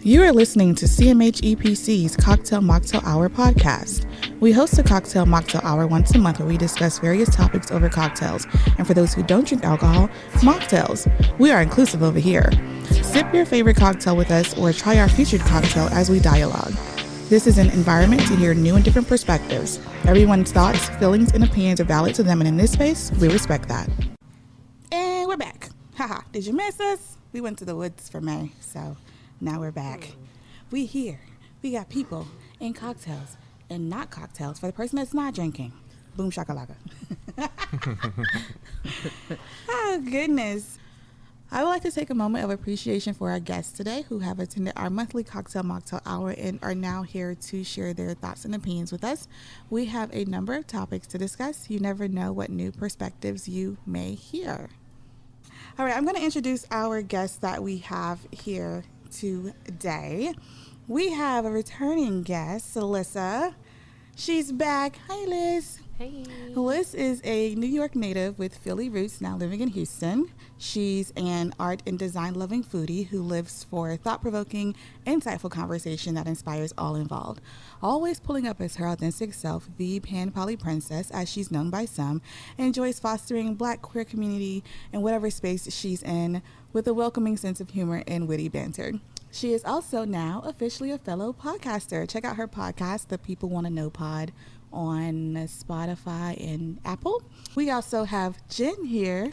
You are listening to CMH EPC's Cocktail Mocktail Hour podcast. We host a Cocktail Mocktail Hour once a month where we discuss various topics over cocktails. And for those who don't drink alcohol, mocktails. We are inclusive over here. Sip your favorite cocktail with us or try our featured cocktail as we dialogue. This is an environment to hear new and different perspectives. Everyone's thoughts, feelings, and opinions are valid to them, and in this space, we respect that. And we're back. Haha, did you miss us? We went to the woods for May, so now we're back. We here. We got people and cocktails and not cocktails for the person that's not drinking. Boom shakalaka. Oh, goodness. I would like to take a moment of appreciation for our guests today who have attended our monthly Cocktail Mocktail Hour and are now here to share their thoughts and opinions with us. We have a number of topics to discuss. You never know what new perspectives you may hear. All right, I'm going to introduce our guests that we have here today. We have a returning guest, Alyssa. She's back. Hi, Liz. Hey. Liz is a New York native with Philly roots, now living in Houston. She's an art and design loving foodie who lives for thought-provoking, insightful conversation that inspires all involved. Always pulling up as her authentic self, the Pan Poly Princess, as she's known by some, enjoys fostering Black queer community in whatever space she's in with a welcoming sense of humor and witty banter. She is also now officially a fellow podcaster. Check out her podcast, The People Want to Know Pod, on Spotify and Apple. We also have Jen here,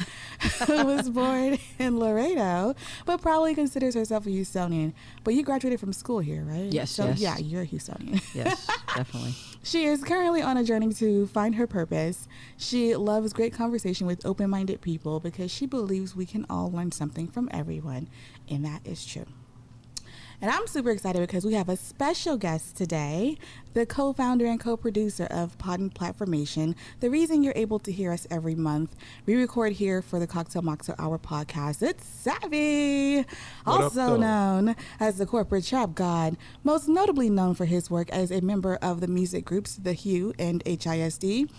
who was born in Laredo, but probably considers herself a Houstonian. But you graduated from school here, right? Yes, so, yes. Yeah, you're a Houstonian. Yes, definitely. She is currently on a journey to find her purpose. She loves great conversation with open-minded people because she believes we can all learn something from everyone, and that is true. And I'm super excited because we have a special guest today, the co-founder and co-producer of Pod and Platformation. The reason you're able to hear us every month, we record here for the Cocktail Mocktail Hour podcast. It's Savvy, also known as the corporate trap god, most notably known for his work as a member of the music groups The Hue and HISD.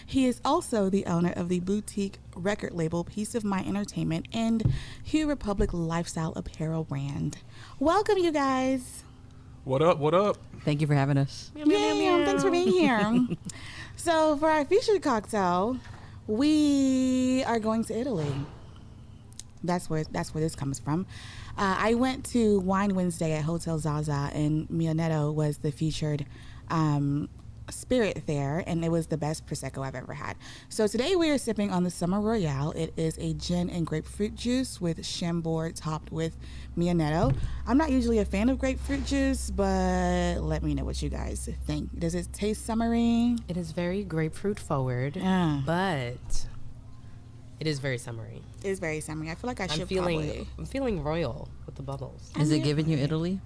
He is also the owner of the boutique record label Peace of Mind Entertainment and Hue Republic lifestyle apparel brand. Welcome, you guys. What up? What up? Thank you for having us. Yeah, thanks for being here. So for our featured cocktail, we are going to Italy. That's where this comes from. I went to Wine Wednesday at Hotel Zaza, and Mionetto was the featured spirit there, and it was the best Prosecco I've ever had. So today we are sipping on the Summer Royale. It is a gin and grapefruit juice with Chambord topped with Mionetto. I'm not usually a fan of grapefruit juice, but let me know what you guys think. Does it taste summery? It is very grapefruit forward, but it is very summery. It is very summery. I feel like I'm feeling royal with the bubbles. Is it giving you Italy?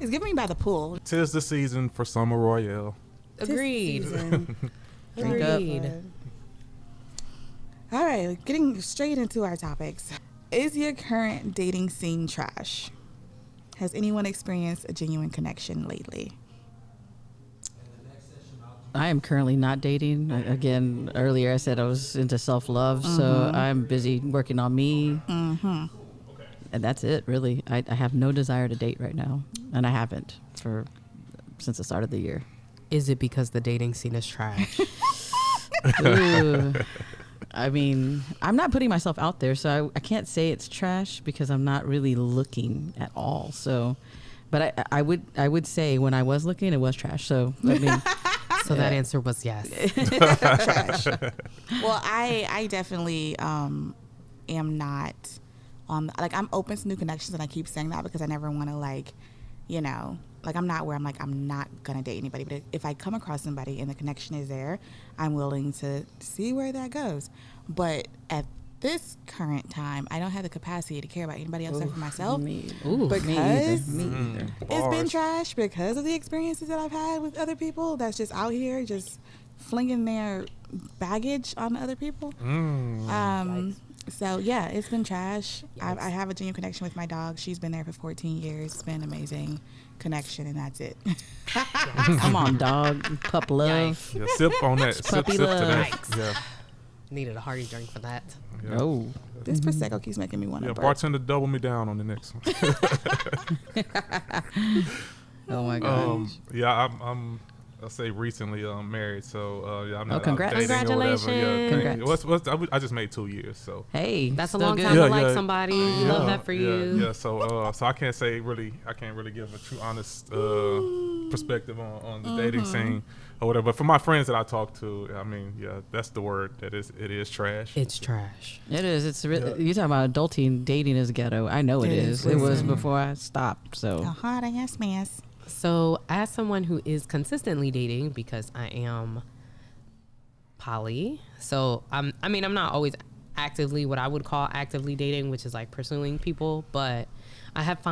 It's giving me by the pool. 'Tis the season for Summer Royale. Agreed. Agreed. All right, getting straight into our topics. Is your current dating scene trash? Has anyone experienced a genuine connection lately? I am currently not dating. Again, earlier I said I was into self-love, so I'm busy working on me. And that's it, really. I have no desire to date right now, and I haven't since the start of the year. Is it because the dating scene is trash? Ooh. I mean, I'm not putting myself out there, so I can't say it's trash because I'm not really looking at all. So, but I would say when I was looking, it was trash. So I mean, so that answer was yes. Trash. Well, I definitely am not. I'm open to new connections, and I keep saying that because I never want to I'm not where I'm not gonna date anybody. But if I come across somebody and the connection is there, I'm willing to see where that goes. But at this current time, I don't have the capacity to care about anybody else except for myself. Because me either. It's been trash because of the experiences that I've had with other people that's just out here just flinging their baggage on other people. So yeah, it's been trash. I have a genuine connection with my dog. She's been there for 14 years. It's been an amazing connection, and that's it. Come on, dog. Pup love. Yeah, sip on that. Puppy sip love. to that. Yeah. Needed a hearty drink for that. Yeah. Oh. This Prosecco keeps making me want to burp. Bartender, double me down on the next one. Oh my god. Yeah, I'll say recently married, so yeah, I'm not congrats. out dating or whatever. Yeah, Congrats. I just made 2 years, so Hey, That's a still long good. time to Yeah, like yeah. somebody. yeah, Love that for you. Yeah, so I can't really give a true honest perspective on the dating scene or whatever. But for my friends that I talk to, I mean, yeah, that's the word. It is trash. It's trash. It is. It's really, you talking about adulting. Dating is ghetto. I know it is. It was before I stopped. So A hot ass mess. So, as someone who is consistently dating, because I am poly, so I'm not always actively what I would call actively dating, which is like pursuing people, but I have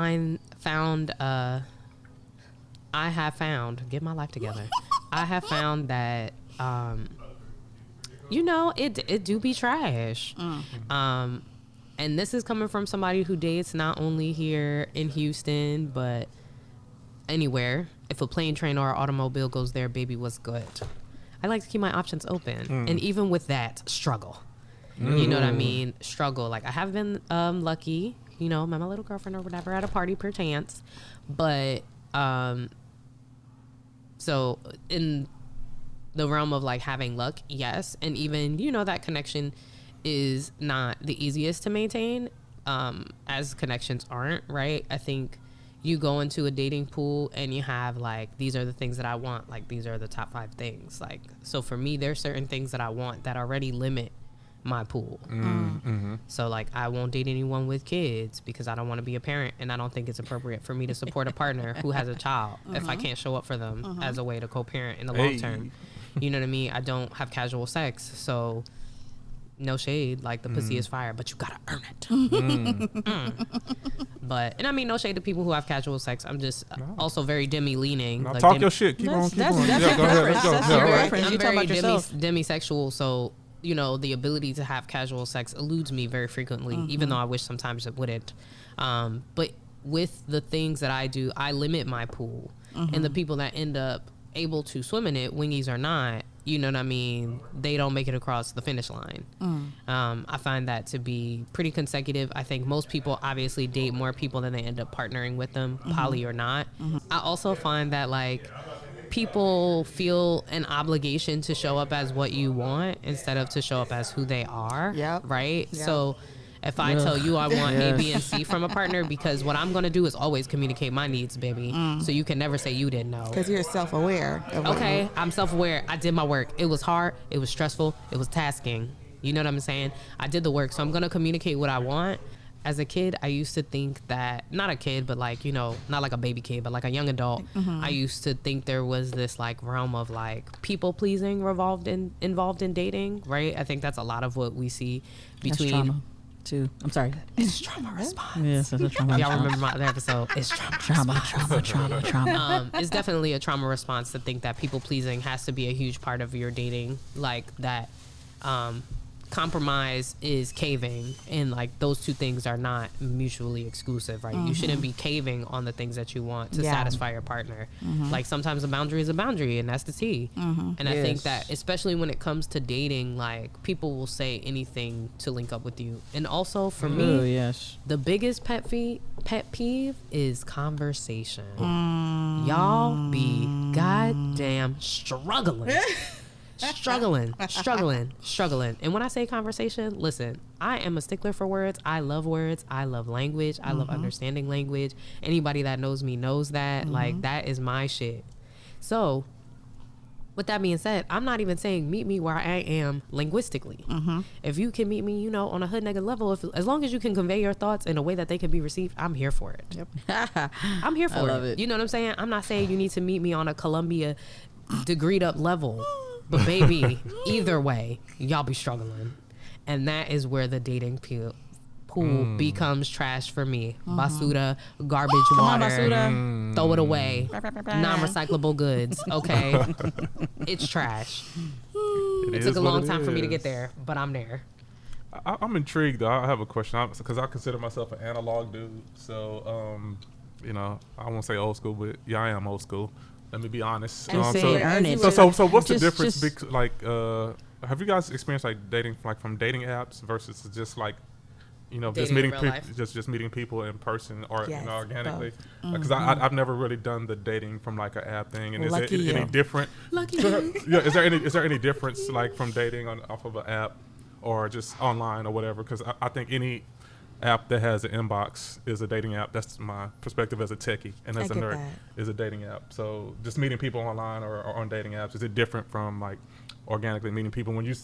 get my life together. I have found that it do be trash. And this is coming from somebody who dates not only here in Houston but anywhere. If a plane, train, or automobile goes there, baby, what's good? I like to keep my options open, and even with that, struggle. You know what I mean? Struggle. Like, I have been lucky, met my little girlfriend or whatever at a party per chance, but so in the realm of like having luck, yes, and even that connection is not the easiest to maintain, as connections aren't, right? I think you go into a dating pool and you have like, these are the things that I want, like these are the top 5 things. Like, so for me, there's certain things that I want that already limit my pool. So like, I won't date anyone with kids because I don't want to be a parent, and I don't think it's appropriate for me to support a partner who has a child if I can't show up for them as a way to co-parent in the long term. You know what I mean? I don't have casual sex, so no shade, like the pussy is fire, but you gotta earn it. But, and I mean, no shade to people who have casual sex. I'm just also very demi leaning. Now Like talk your shit. Keep on. That's Yeah, your go ahead. preference. Let's go. That's Yeah, your all right. preference. I'm You talk very about yourself. demisexual, so the ability to have casual sex eludes me very frequently, even though I wish sometimes it wouldn't. But with the things that I do, I limit my pool, and the people that end up able to swim in it, wingies or not, you know what I mean, they don't make it across the finish line. I find that to be pretty consecutive. I think most people obviously date more people than they end up partnering with them, poly or not. I also find that like, people feel an obligation to show up as what you want instead of to show up as who they are. Yep. Right? Yep. So if I tell you I want A, B, and C from a partner, because what I'm going to do is always communicate my needs, baby. So you can never say you didn't know. Because you're self-aware. Okay, I'm self-aware. I did my work. It was hard. It was stressful. It was tasking. You know what I'm saying? I did the work. So I'm going to communicate what I want. As a kid, I used to think that, not a kid, but like, not like a baby kid, but like a young adult, I used to think there was this like realm of like people pleasing involved in dating, right? I think that's a lot of what we see between. That's trauma too. I'm sorry. It's trauma response. Yes, it's a trauma. Y'all remember my other episode? It's trauma. It's definitely a trauma response to think that people pleasing has to be a huge part of your dating, like that. Compromise is caving, and like those two things are not mutually exclusive, right? You shouldn't be caving on the things that you want to satisfy your partner. Like sometimes a boundary is a boundary, and that's the T. And I think that especially when it comes to dating, like people will say anything to link up with you. And also for me, the biggest pet peeve is conversation. Y'all be goddamn struggling. Struggling. And when I say conversation, listen, I am a stickler for words. I love words. I love language. I love understanding language. Anybody that knows me knows that. Like, that is my shit. So, with that being said, I'm not even saying meet me where I am linguistically. If you can meet me, on a hood nigga level, as long as you can convey your thoughts in a way that they can be received, I'm here for it. Yep. I'm here for it. You know what I'm saying? I'm not saying you need to meet me on a Columbia degreed up level. But baby, either way, y'all be struggling. And that is where the dating pool becomes trash for me. Basura, garbage water, throw it away. Non-recyclable goods, okay? It's trash. It took a long time for me to get there, but I'm there. I'm intrigued, though. I have a question, because I consider myself an analog dude. So, I won't say old school, but yeah, I am old school. Let me be honest. Earn it. So what's the difference? Have you guys experienced like dating, like from dating apps versus just like just Dating meeting in real people, life. just meeting people in person or Yes, organically. both. Because I've never really done the dating from like an app thing. And Lucky is it any you. different? Lucky Yeah, is there any difference like from dating off of an app or just online or whatever? Because I think any app that has an inbox is a dating app. That's my perspective as a techie and as I a get nerd that. is a dating app. So just meeting people online or on dating apps, is it different from like organically meeting people? When you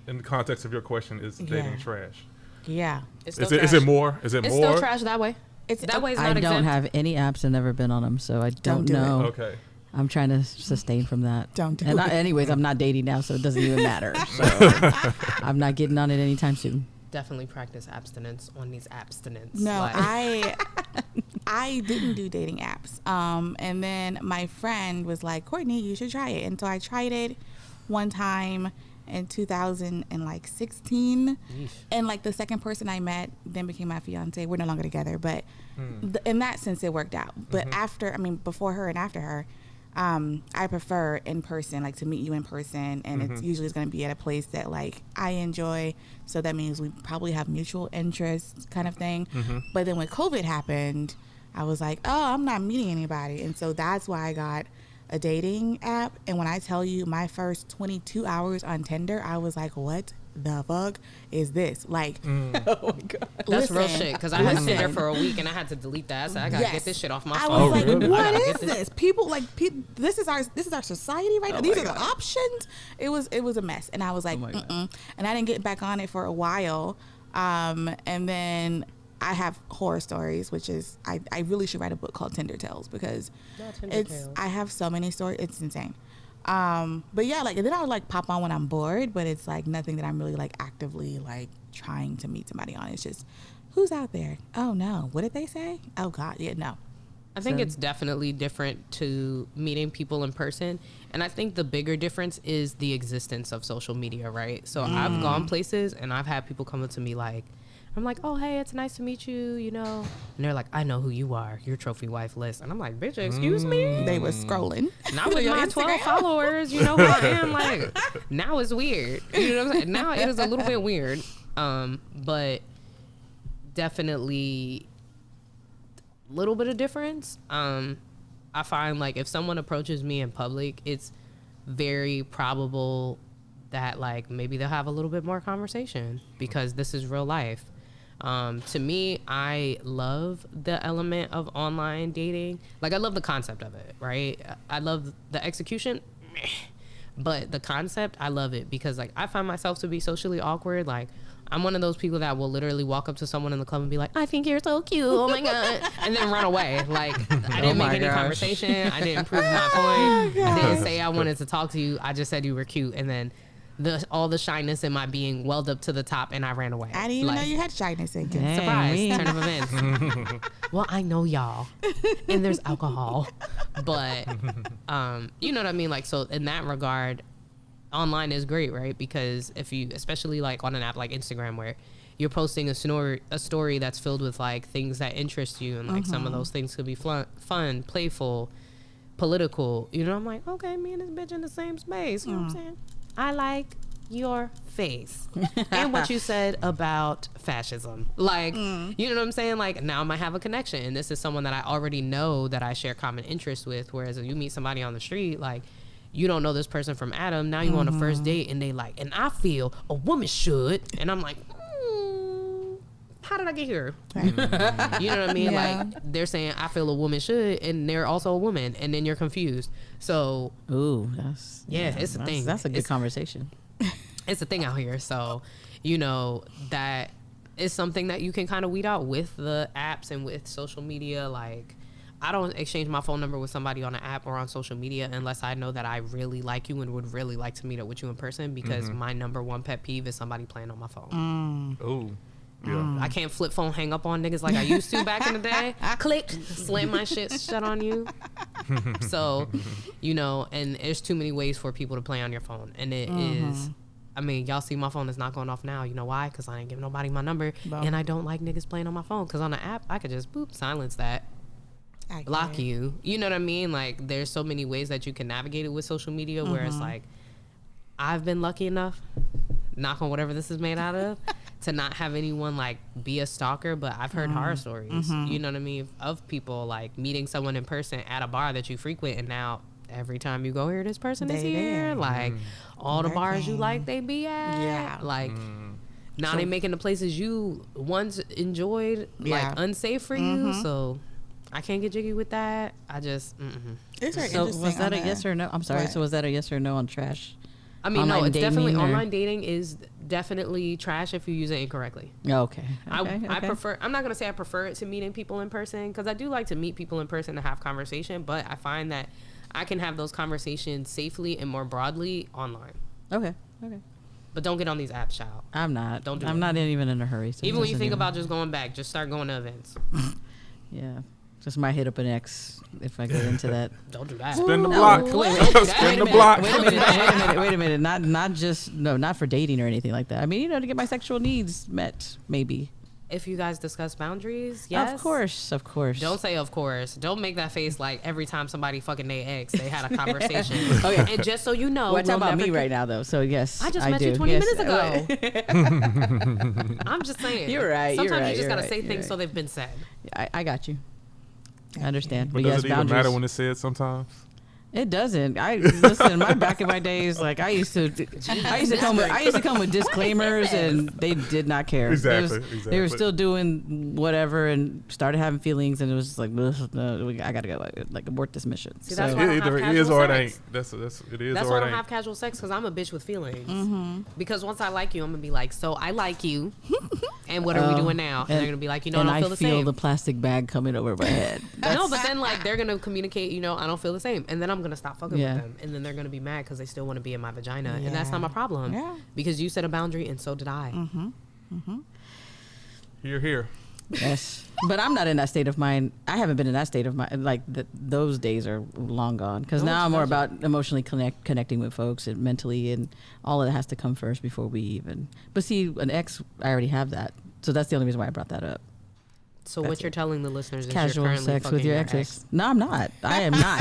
in the context of your question, is dating Yeah. trash? Yeah. It's Is still it is trash. it more? Is it It's more? still trash that way. It's That way is I not don't exempt. have any apps and never been on them, so I don't do it. know. Okay. I'm trying to sustain from that. Don't do and it. anyways, I'm not dating now, so it doesn't even matter. So I'm not getting on it anytime soon. Definitely practice abstinence on these abstinence. No, Like, I didn't do dating apps. And then my friend was like, Courtney, you should try it. And so I tried it one time in 2016. Yeesh. And like the second person I met then became my fiance. We're no longer together, but in that sense it worked out. But before her and after her, I prefer in person, like to meet you in person, and it's usually going to be at a place that like I enjoy. So that means we probably have mutual interests, kind of thing. But then when COVID happened, I was like, oh, I'm not meeting anybody, and so that's why I got a dating app. And when I tell you, my first 22 hours on Tinder, I was like, what the fuck is this? Like, Oh my god. that's real listen, shit. Because I had listen. Tinder for a week and I had to delete that. I said, I gotta Yes. get this shit off my I phone. was like, really? what I gotta is get this? People like this is our society right now. Oh These my are the God. options. It was a mess, and I was like, Oh my God. and I didn't get back on it for a while. And then I have horror stories, which is I really should write a book called Tinder Tales, because Not Tinder it's Tales. I have so many stories. It's insane. But yeah, like, and then I would like pop on when I'm bored, but it's like nothing that I'm really like actively like trying to meet somebody on. It's just, who's out there? Oh no, what did they say? Oh god, yeah, no. I think So- it's definitely different to meeting people in person. And I think the bigger difference is the existence of social media, right? So I've gone places and I've had people come up to me like, I'm like, oh, hey, it's nice to meet you, you know. And they're like, I know who you are, your trophy wife list. And I'm like, bitch, excuse me? They were scrolling. Not with Your my Instagram? 12 followers, you know who I am. Like, now it's weird. You know what I'm saying? Now it is a little bit weird. But definitely a little bit of difference. I find like if someone approaches me in public, it's very probable that like maybe they'll have a little bit more conversation because this is real life. To me, I love the element of online dating. Like, I love the concept of it, right? I love the execution, meh. But the concept, I love it because, like, I find myself to be socially awkward. Like, I'm one of those people that will literally walk up to someone in the club and be like, I think you're so cute, oh my God, and then run away. Like, I didn't make my any gosh. conversation. I didn't prove my point. I didn't say I wanted to talk to you. I just said you were cute. And then all the shyness in my being welled up to the top and I ran away. I didn't even know Like, you had shyness in you. Dang. surprise, me. turn of events. Well, I know y'all, and there's alcohol, but you know what I mean. Like, so in that regard, online is great, right? Because if you, especially like on an app like Instagram, where you're posting a story that's filled with like things that interest you, and like some of those things could be fun, playful, political. You know, I'm like, okay, me and this bitch in the same space. You know what I'm saying? I like your face and what you said about fascism. Like, you know what I'm saying? Like, now I might have a connection, and this is someone that I already know that I share common interests with. Whereas if you meet somebody on the street, like, you don't know this person from Adam. Now you on a first date, and they like, and I feel a woman should, and I'm like, how did I get here? You know what I mean? Yeah. Like, they're saying I feel a woman should, and they're also a woman, and then you're confused. So Ooh, that's it's a thing. That's a good It's- conversation. it's a thing out here. So, you know, that is something that you can kind of weed out with the apps and with social media. Like, I don't exchange my phone number with somebody on an app or on social media unless I know that I really like you and would really like to meet up with you in person, because my number one pet peeve is somebody playing on my phone. Oh, yeah. I can't flip phone hang up on niggas like I used to back in the day. Click, slam my shit shut on you. So, you know, and there's too many ways for people to play on your phone. And it is, I mean, y'all see my phone is not going off now. You know why? Because I ain't giving nobody my number. Well. And I don't like niggas playing on my phone. Because on the app, I could just, boop, silence that. I Block get it. you. You know what I mean? Like, there's so many ways that you can navigate it with social media, where it's like, I've been lucky enough, knock on whatever this is made out of, to not have anyone like be a stalker, but I've heard horror stories, you know what I mean, of people like meeting someone in person at a bar that you frequent, and now every time you go here, this person is here. Like all the bars you like, they be at. Yeah. Like now they making the places you once enjoyed like unsafe for you. So I can't get jiggy with that. I just. It's very So interesting. was that a on yes or no? I'm sorry. What? So was that a yes or no on trash? I mean, no, it's definitely or? online dating is definitely trash if you use it incorrectly. Okay. I prefer. I'm not gonna say I prefer it to meeting people in person, because I do like to meet people in person to have conversation. But I find that I can have those conversations safely and more broadly online. Okay. But don't get on these apps, child. I'm not. Don't do I'm it. not even in a hurry. So Even when you just think anyway. about just going back, just start going to events. Yeah. Just might hit up an ex if I get into that. Don't do that. Spin the block. Spin the block. Wait a minute. Not just not for dating or anything like that. I mean, to get my sexual needs met, maybe. If you guys discuss boundaries, yes. Of course. Don't say of course. Don't make that face like every time somebody fucking their ex, they had a conversation. Okay. And just so you know, Well, talk about me right now, though. So yes, I just met you 20 minutes ago. I'm just saying. You're right. Sometimes you just gotta right, say you're things right. so they've been said. I got you. I understand. But But does yes, it even boundaries. matter when it's said sometimes? It doesn't. I listen. Back in my days, like I used to come with disclaimers, and they did not care. Exactly. They were still doing whatever, and started having feelings, and it was just like, no, I gotta go, like abort this mission. See, that's why I don't have Either it is casual or it sex. ain't. That's it is That's or why I it don't ain't. have casual sex, because I'm a bitch with feelings. Because once I like you, I'm gonna be like, so I like you, and what are we doing now? And they're gonna be like, I don't feel the same. the plastic bag coming over my head. No, but then like they're gonna communicate, I don't feel the same, and then I'm gonna stop fucking with them, and then they're gonna be mad because they still want to be in my vagina, and that's not my problem. Yeah. Because you set a boundary, and so did I. Here. Yes, but I'm not in that state of mind. I haven't been in that state of mind. Like those days are long gone. Because now I'm more about emotionally connecting with folks and mentally, and all of that has to come first before we even. But see, an ex, I already have that, so that's the only reason why I brought that up. So what you're telling the listeners is Casual you're currently sex fucking with your exes. ex. No, I'm not. I am not.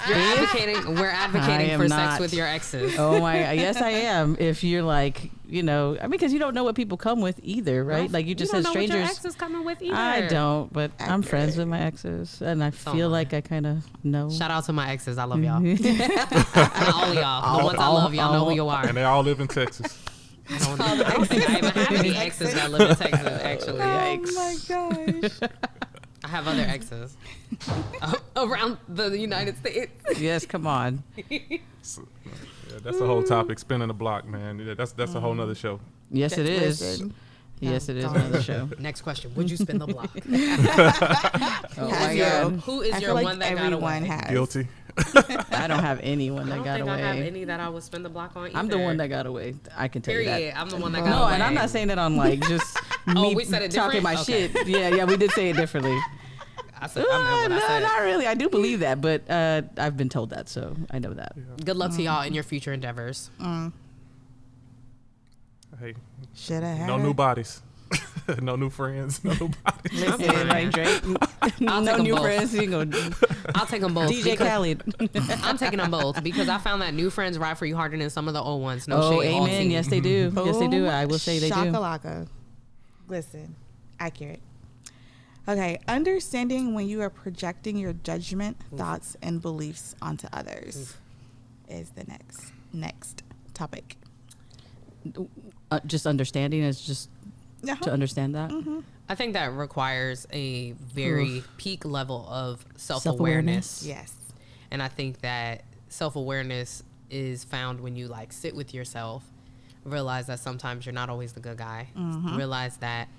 We're advocating am for not. sex with your exes. Oh my, yes I am. If you're like, because you don't know what people come with either, right? Like you just said, don't know what your strangers. ex is coming with either. I don't, but I'm friends with my exes, and I feel like I kind of know. Shout out to my exes. I love y'all. All of y'all. The ones I love, y'all know who you are. And they all live in Texas. I don't think I even have any exes that live in Texas, actually. Yikes. Oh my gosh. I have other exes around the United States. Yes, come on. So, yeah, that's the whole topic. Spinning the block, man. Yeah, that's a whole nother show. Yes, it is. Listen. Yes, it is another show. Next question. Would you spin the block? Oh my God. Who is I your feel like one that got everyone away? has. Guilty. I don't have anyone I that don't got think I have away. any that I would spin the block on either. I'm the one that got away. I can tell you Period. that. I'm the one that got No, away. and I'm not saying that on like just me we said it talking different? my Okay. shit. Yeah, we did say it differently. I said, I meant what I No, said. not really. I do believe that, but I've been told that, so I know that. Good luck to y'all in your future endeavors. Hey, Should I have no new bodies. No new friends. No new bodies. Listen, fine. like Drake, I'll no take 'em new both. friends. You go, I'll take them both. DJ because- Khaled. I'm taking them both because I found that new friends ride for you harder than some of the old ones. No Oh, shade. all amen. tea. Yes, they do. Yes, they do. Boom, I will say they do. shakalaka. Listen, accurate. Okay, understanding when you are projecting your judgment, thoughts, and beliefs onto others is the next topic. Just understanding is just to understand that. I think that requires a very peak level of self-awareness. Yes. And I think that self-awareness is found when you like sit with yourself, realize that sometimes you're not always the good guy, realize that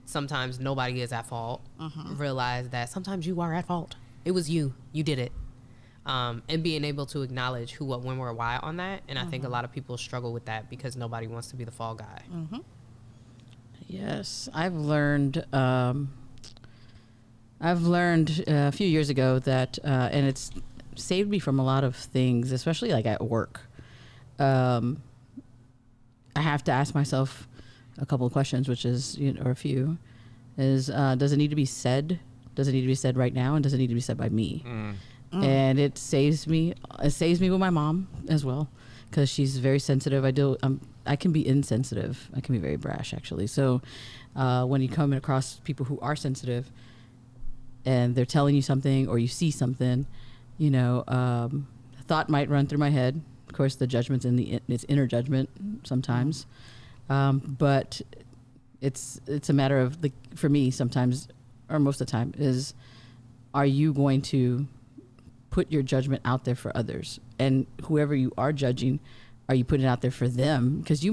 sometimes nobody is at fault, realize that sometimes you are at fault. It was you did it. And being able to acknowledge who, what, when, where, why on that. And I think a lot of people struggle with that because nobody wants to be the fall guy. Yes, I've learned a few years ago that, and it's saved me from a lot of things, especially like at work. I have to ask myself a couple of questions, which is, or a few, is does it need to be said? Does it need to be said right now? And does it need to be said by me? And it saves me with my mom as well. because she's very sensitive. I can be insensitive. I can be very brash, actually. So when you come across people who are sensitive and they're telling you something or you see something, you know, a thought might run through my head. Of course, the judgment's it's inner judgment sometimes, but it's a matter of, for me sometimes, or most of the time, is, are you going to put your judgment out there for others? And whoever you are judging, are you putting it out there for them? Because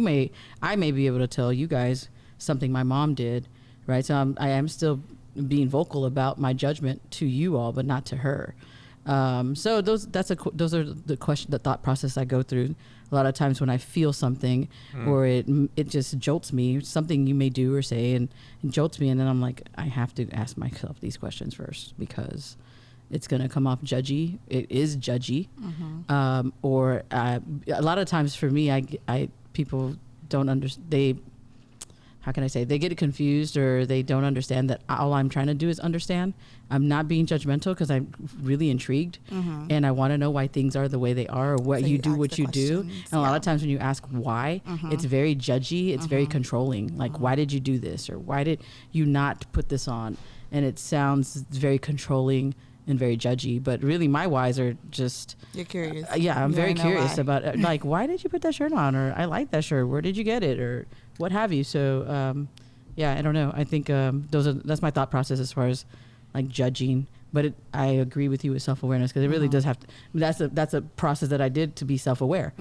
I may be able to tell you guys something my mom did, right? So I am still being vocal about my judgment to you all, but not to her. So those are the thought process I go through a lot of times when I feel something or it just jolts me, something you may do or say and jolts me, and then I'm like, I have to ask myself these questions first, because it's going to come off judgy. It is judgy. Or a lot of times for me, I people don't understand. How can I say, they get confused, or they don't understand that all I'm trying to do is understand. I'm not being judgmental, because I'm really intrigued and I want to know why things are the way they are, or what so you do, what you do. And a lot of times when you ask why, it's very judgy. It's very controlling. Like, why did you do this? Or why did you not put this on? And it sounds very controlling and very judgy, but really my whys are just, you're curious. I'm very curious about like, why did you put that shirt on? Or I like that shirt. Where did you get it? Or what have you? So, I don't know. I think that's my thought process as far as like judging. But I agree with you with self-awareness, because it really does have to. That's a process that I did to be self-aware.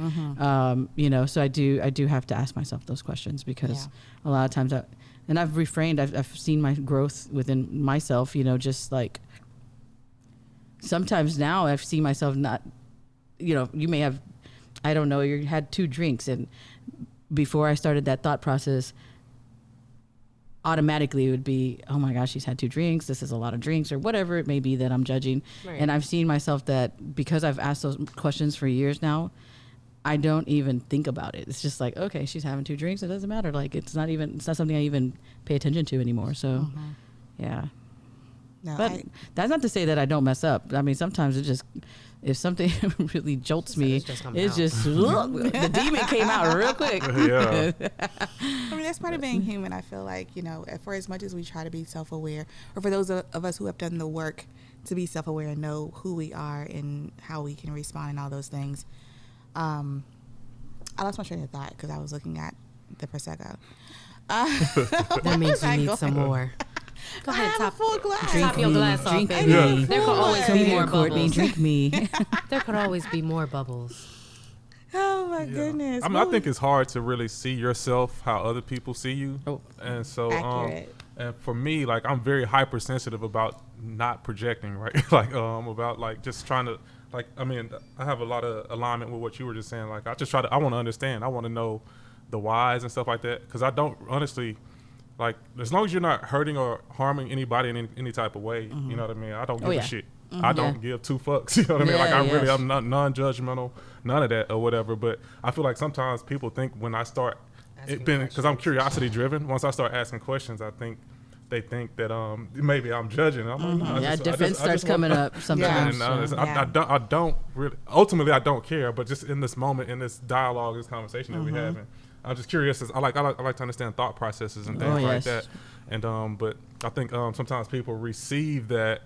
You know, so I do have to ask myself those questions, because a lot of times I've refrained. I've seen my growth within myself. You know, just like sometimes now I've seen myself not. You know, you may have, I don't know, you had 2 drinks, and before I started that thought process, automatically it would be, oh my gosh, she's had 2 drinks. This is a lot of drinks, or whatever it may be that I'm judging. Right. And I've seen myself that, because I've asked those questions for years now, I don't even think about it. It's just like, okay, she's having 2 drinks. It doesn't matter. Like, it's not something I even pay attention to anymore. So, yeah. No, but that's not to say that I don't mess up. I mean, sometimes it just, if something really jolts me, it's just the demon came out real quick. Yeah. I mean, that's part of being human. I feel like, you know, for as much as we try to be self-aware, or for those of us who have done the work to be self-aware and know who we are and how we can respond and all those things, I lost my train of thought because I was looking at the Prosecco. That means you need some more. Go ahead, top full glass. Top your glass off, baby. Yeah. There could always be more bubbles. Drink me. There could always be more bubbles. Oh my goodness. I mean, I think it's hard to really see yourself how other people see you. And so, and for me, like, I'm very hypersensitive about not projecting, right? Like, about like just trying to, like, I mean, I have a lot of alignment with what you were just saying. Like, I want to understand. I want to know the whys and stuff like that. Cause I don't honestly, like, as long as you're not hurting or harming anybody in any type of way, you know what I mean? I don't give a shit. I don't give 2 fucks. You know what I mean? Like, I'm not non-judgmental, none of that or whatever. But I feel like sometimes people think when I start, because I'm curiosity driven, once I start asking questions, I think they think that maybe I'm judging. I'm like, no, defense starts coming up sometimes. I don't really, ultimately I don't care, but just in this moment, in this dialogue, this conversation that we're having, I'm just curious. I like to understand thought processes and things like that. And but I think sometimes people receive that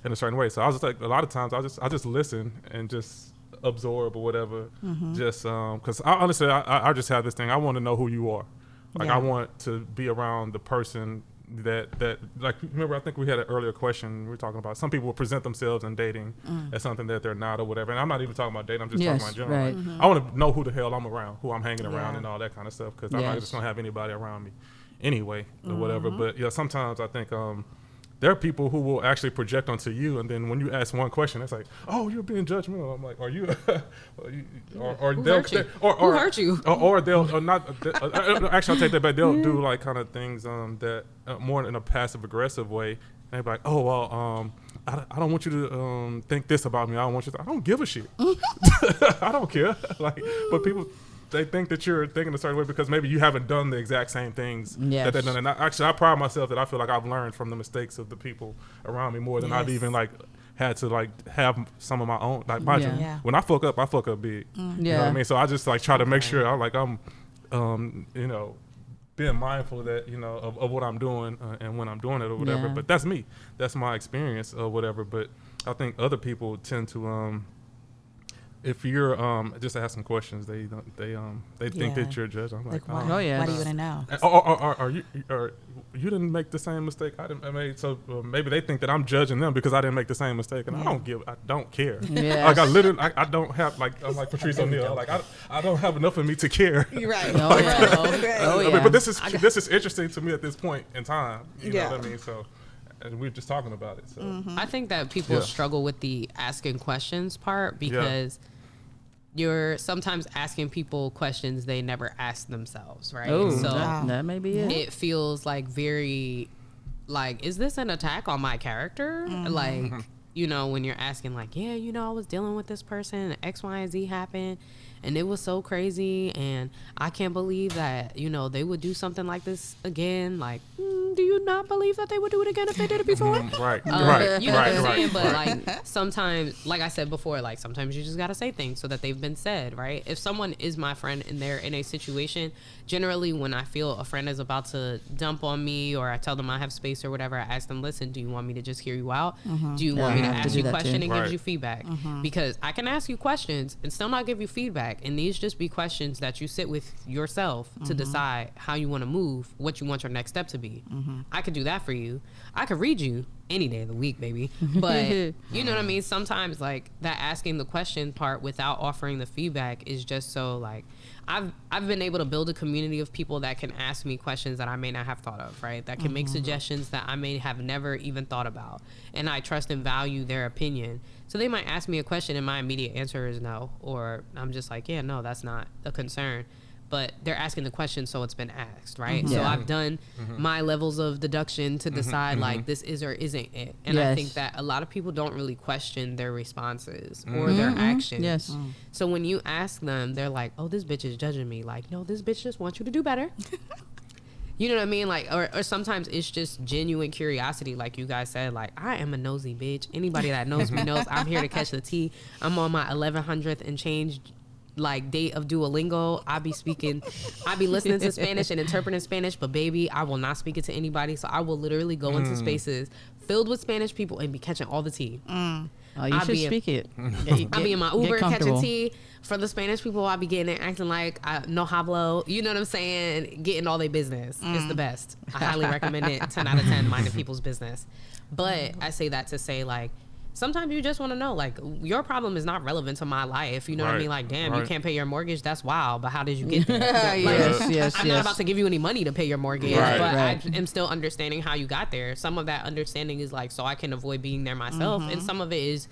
in a certain way. So I was just like, a lot of times I just listen and just absorb or whatever. Just because honestly I just have this thing. I want to know who you are. Like, I want to be around the person that like, remember, I think we had an earlier question. We were talking about some people will present themselves in dating as something that they're not or whatever. And I'm not even talking about dating. I'm just talking about in general. Right. Like, I want to know who the hell I'm around, who I'm hanging around and all that kind of stuff, because I'm not just going to have anybody around me anyway or whatever. But yeah, sometimes I think there are people who will actually project onto you, and then when you ask one question, it's like, "Oh, you're being judgmental." I'm like, "Are you?" or who they'll hurt you? who hurt you? Or they'll not. Actually, I'll take that back. They'll do like kind of things that more in a passive aggressive way. And they'll be like, "Oh well, I don't want you to think this about me. I don't want you to." I don't give a shit. I don't care. Like, but people, they think that you're thinking a certain way because maybe you haven't done the exact same things that they've done. And I pride myself that I feel like I've learned from the mistakes of the people around me more than I've even like had to like have some of my own. Like, mind you, Yeah. when I fuck up big. You know what I mean? So I just like try to make sure I'm you know, being mindful that, you know, of what I'm doing and when I'm doing it or whatever. Yeah. But that's me. That's my experience or whatever. But I think other people tend to if you're just asking questions, they think Yeah. that you're a judge. I'm like, Like, why? Oh, yeah. Why do you want to know? Are you didn't make the same mistake I made, so maybe they think that I'm judging them because I didn't make the same mistake, and I don't care. Yes. Like I don't have I'm like Patrice O'Neal, like I don't have enough of me to care. You're right. Oh, yeah. Oh, I yeah. mean, but this is interesting to me at this point in time. You Yeah. know what I mean? So, and we're just talking about it. So I think that people struggle with the asking questions part because you're sometimes asking people questions they never asked themselves, right? Oh, So that may be it. it feels like very, like, is this an attack on my character? Like, you know, when you're asking like, yeah, you know, I was dealing with this person, X, Y, and Z happened, and it was so crazy, and I can't believe that, you know, they would do something like this again. Like, do you not believe that they would do it again if they did it before? right, You know what I'm saying? But right. like sometimes, like I said before, like sometimes you just gotta say things so that they've been said, right? If someone is my friend and they're in a situation, generally when I feel a friend is about to dump on me or I tell them I have space or whatever, I ask them, listen, do you want me to just hear you out? Do you want me to I have to ask do you that question too. and Right. give you feedback? Because I can ask you questions and still not give you feedback, and these just be questions that you sit with yourself to decide how you want to move, what you want your next step to be. I could do that for you. I could read you any day of the week, baby. But you know what I mean? Sometimes like that asking the question part without offering the feedback is just so like I've been able to build a community of people that can ask me questions that I may not have thought of, right? That can make suggestions that I may have never even thought about. And I trust and value their opinion. So they might ask me a question and my immediate answer is no. Or I'm just like, yeah, no, that's not a concern. But they're asking the question, so it's been asked, right? So Yeah. I've done my levels of deduction to decide like this is or isn't it. And I Yes. think that a lot of people don't really question their responses or their actions. Yes. So when you ask them, they're like, oh, this bitch is judging me. Like, no, this bitch just wants you to do better. You know what I mean? Like, or sometimes it's just genuine curiosity. Like you guys said, like, I am a nosy bitch. Anybody that knows me knows I'm here to catch the tea. I'm on my 1100th and change like date of Duolingo. I be listening to Spanish and interpreting Spanish, but baby, I will not speak it to anybody. So I will literally go into spaces filled with Spanish people and be catching all the tea. Oh, you I'll should be speak it. I'll be in my Uber catching comfortable. tea. For the Spanish people, I'll be getting it, acting like I no hablo. You know what I'm saying? Getting all their business. It's the best. I highly recommend it. 10 out of 10, minding people's business. But I say that to say, like, sometimes you just want to know, like, your problem is not relevant to my life. You know what I Right. mean? Like, damn, you Right. can't pay your mortgage. That's wild. But how did you get there? Yes, I'm not about to give you any money to pay your mortgage, Right. but Right. I am still understanding how you got there. Some of that understanding is like, so I can avoid being there myself. And some of it is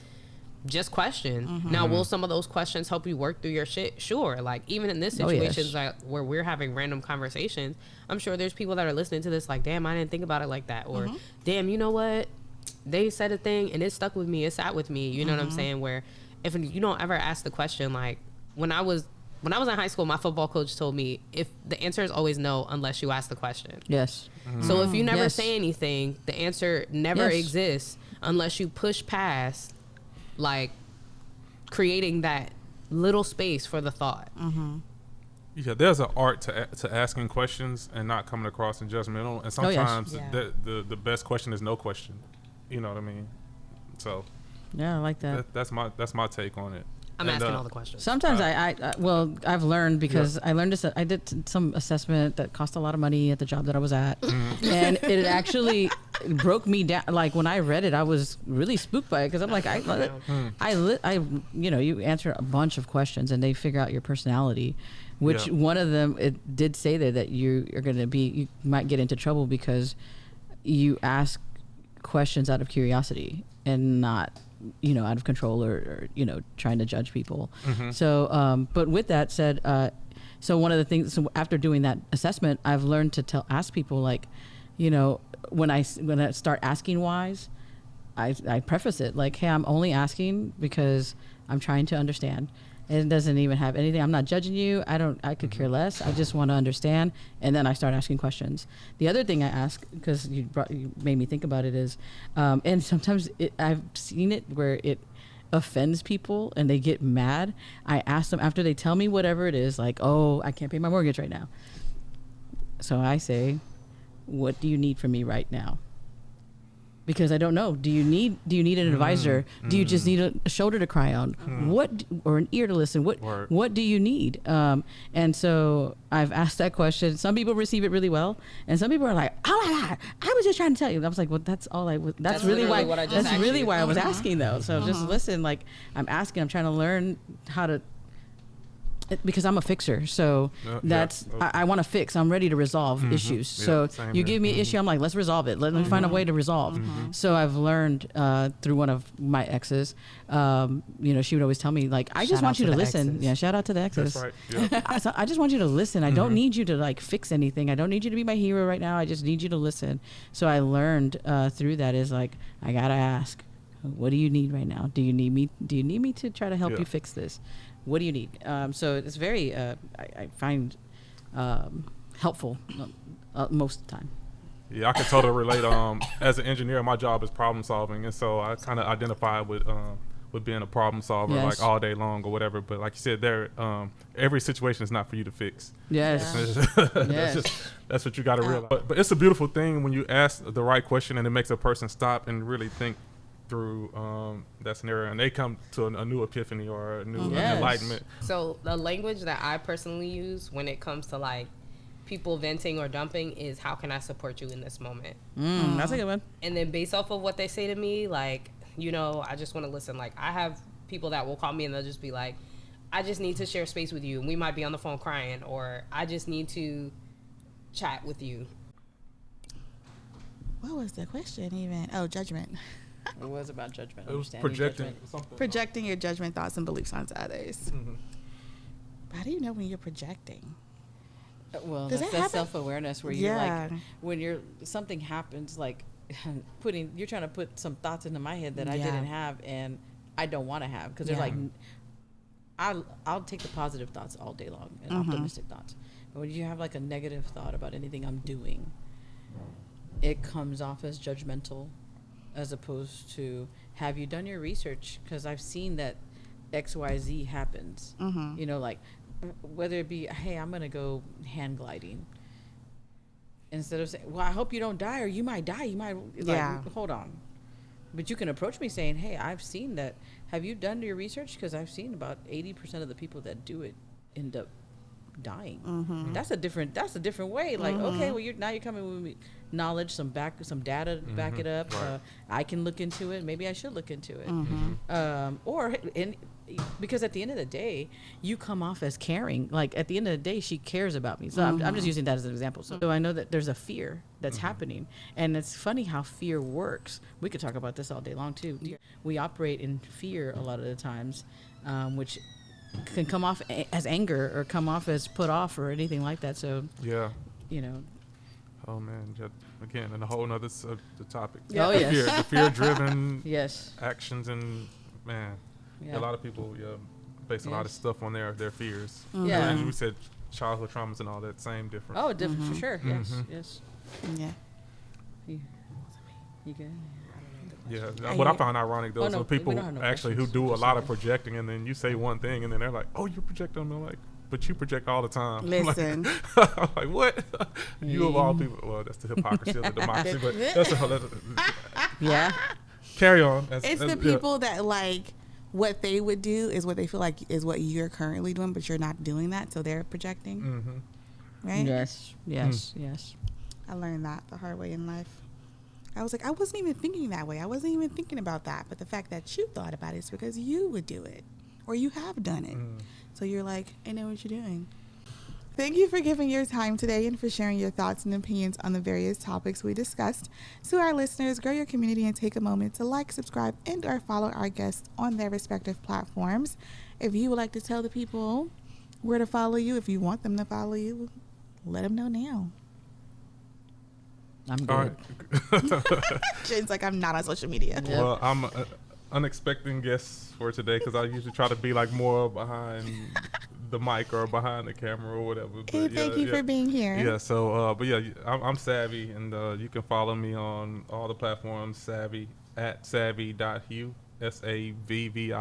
just question. Now, will some of those questions help you work through your shit? Sure. Like, even in this Oh, yes. situation, like where we're having random conversations, I'm sure there's people that are listening to this like, damn, I didn't think about it like that. Or, damn, you know what? They said a thing and it stuck with me. It sat with me. You know what I'm saying? Where if you don't ever ask the question, like when I was in high school, my football coach told me if the answer is always no unless you ask the question. Yes. So if you never Yes. say anything, the answer never Yes. exists unless you push past like creating that little space for the thought. Yeah, there's an art to asking questions and not coming across in judgmental. And sometimes Yeah. the best question is no question. You know what I mean? So Yeah, I like that. that's my take on it. I'm And, asking all the questions. Sometimes I've learned because I learned this. I did some assessment that cost a lot of money at the job that I was at, and it actually broke me down. Like when I read it, I was really spooked by it because I'm like, you answer a bunch of questions and they figure out your personality, which one of them it did say there that you might get into trouble because you ask questions out of curiosity and not out of control or trying to judge people. So but with that said, so one of the things, so after doing that assessment, I've learned to ask people, like, when I start asking whys, I preface it like, hey, I'm only asking because I'm trying to understand, It doesn't even have anything. I'm not judging you. I could care less. I just want to understand. And then I start asking questions. The other thing I ask, because you made me think about it, is, and sometimes I've seen it where it offends people and they get mad. I ask them after they tell me whatever it is, like, oh, I can't pay my mortgage right now. So I say, what do you need from me right now? Because I don't know. Do you need an advisor? Do you just need a shoulder to cry on? Or an ear to listen? What do you need? And so I've asked that question. Some people receive it really well, and some people are like, "Oh my God, I was just trying to tell you." I was like, "Well, that's all I was. That's really why. That's really why I was asking, though. So just listen. Like, I'm asking. I'm trying to learn how to." Because I'm a fixer, so I want to fix. I'm ready to resolve issues. So you give me an issue, I'm like, let's resolve it. Let me find a way to resolve. So I've learned through one of my exes, she would always tell me, like, I just want you to listen. Exes. Yeah, shout out to the exes. That's right. Yeah. I just want you to listen. I don't need you to like fix anything. I don't need you to be my hero right now. I just need you to listen. So I learned through that is like, I gotta ask, what do you need right now? Do you need me to try to help you fix this? What do you need? So it's very, I find helpful most of the time. Yeah, I can totally relate. As an engineer, my job is problem solving, and so I kind of identify with being a problem solver, like all day long or whatever. But like you said, every situation is not for you to fix. Yes, that's what you got to realize. But it's a beautiful thing when you ask the right question and it makes a person stop and really think through that scenario, and they come to a new epiphany or a new enlightenment. So the language that I personally use when it comes to like people venting or dumping is, how can I support you in this moment? That's a good one. And then based off of what they say to me, like, I just want to listen. Like, I have people that will call me and they'll just be like, I just need to share space with you, and we might be on the phone crying, or I just need to chat with you. What was the question even? Oh, judgment. It was about judgment. It was projecting something. Projecting your judgment, thoughts, and beliefs onto others. How do you know when you're projecting? Well, that's self-awareness where you're like, when something happens, like you're trying to put some thoughts into my head that I didn't have and I don't want to have, because they're like, I'll take the positive thoughts all day long and optimistic thoughts. But when you have like a negative thought about anything I'm doing, it comes off as judgmental, as opposed to, have you done your research? Because I've seen that XYZ happens. Like whether it be, hey, I'm going to go hand gliding. Instead of saying, well, I hope you don't die, or you might die. You might, like, hold on. But you can approach me saying, hey, I've seen that. Have you done your research? Because I've seen about 80% of the people that do it end up dying. That's a different way. Like, okay, well, you're coming with me knowledge, some data to back it up. Right. I can look into it. Maybe I should look into it. Because at the end of the day, you come off as caring. Like, at the end of the day, she cares about me. So I'm just using that as an example. So I know that there's a fear that's happening. And it's funny how fear works. We could talk about this all day long, too. We operate in fear a lot of the times, which can come off as anger or come off as put off or anything like that. So, Oh, man. Again, and a whole nother the topic. Oh, yes. The fear-driven actions. And, man, a lot of people base a lot of stuff on their fears. And we said childhood traumas and all that, same difference. Oh, different for sure. Yes. Yeah. You good? Yeah, what I found ironic though is people actually who do a lot of projecting, and then you say one thing, and then they're like, "Oh, you're projecting." I'm like, "But you project all the time." Listen, I'm like, what? You of all people. Well, that's the hypocrisy of the democracy, but that's Carry on. It's the people that like what they would do is what they feel like is what you're currently doing, but you're not doing that, so they're projecting. Right? Yes. I learned that the hard way in life. I was like, I wasn't even thinking that way. I wasn't even thinking about that. But the fact that you thought about it is because you would do it, or you have done it. So you're like, I know what you're doing. Thank you for giving your time today and for sharing your thoughts and opinions on the various topics we discussed. To our listeners, grow your community and take a moment to like, subscribe, and or follow our guests on their respective platforms. If you would like to tell the people where to follow you, if you want them to follow you, let them know now. I'm good. Jane's like, I'm not on social media. Well, I'm unexpected guest for today because I usually try to be like more behind the mic or behind the camera or whatever. But Hey, thank you for being here. Yeah, so, but yeah, I'm Savvy, and you can follow me on all the platforms, Savvy, at savvy.hue, SAVVI.HUE.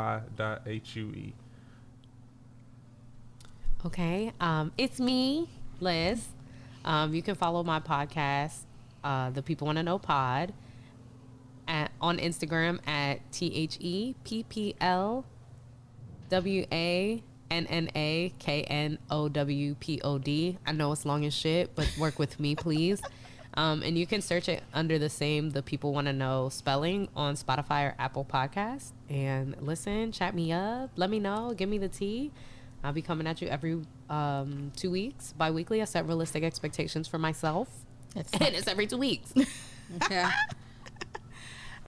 Okay. It's me, Liz. You can follow my podcast, The People Want to Know Pod, on Instagram at THEPPLWANNAKNOWPOD. I know it's long as shit, but work with me, please. And you can search it under the same The People Want to Know spelling on Spotify or Apple Podcasts. And listen, chat me up, let me know, give me the tea. I'll be coming at you every 2 weeks. Bi-weekly, I set realistic expectations for myself. And it's every 2 weeks. Yeah.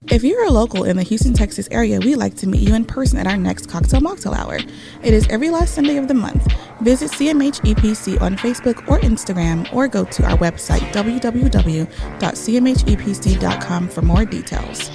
If you're a local in the Houston, Texas area, we'd like to meet you in person at our next Cocktail Mocktail Hour. It is every last Sunday of the month. Visit CMHEPC on Facebook or Instagram, or go to our website, www.cmhepc.com, for more details.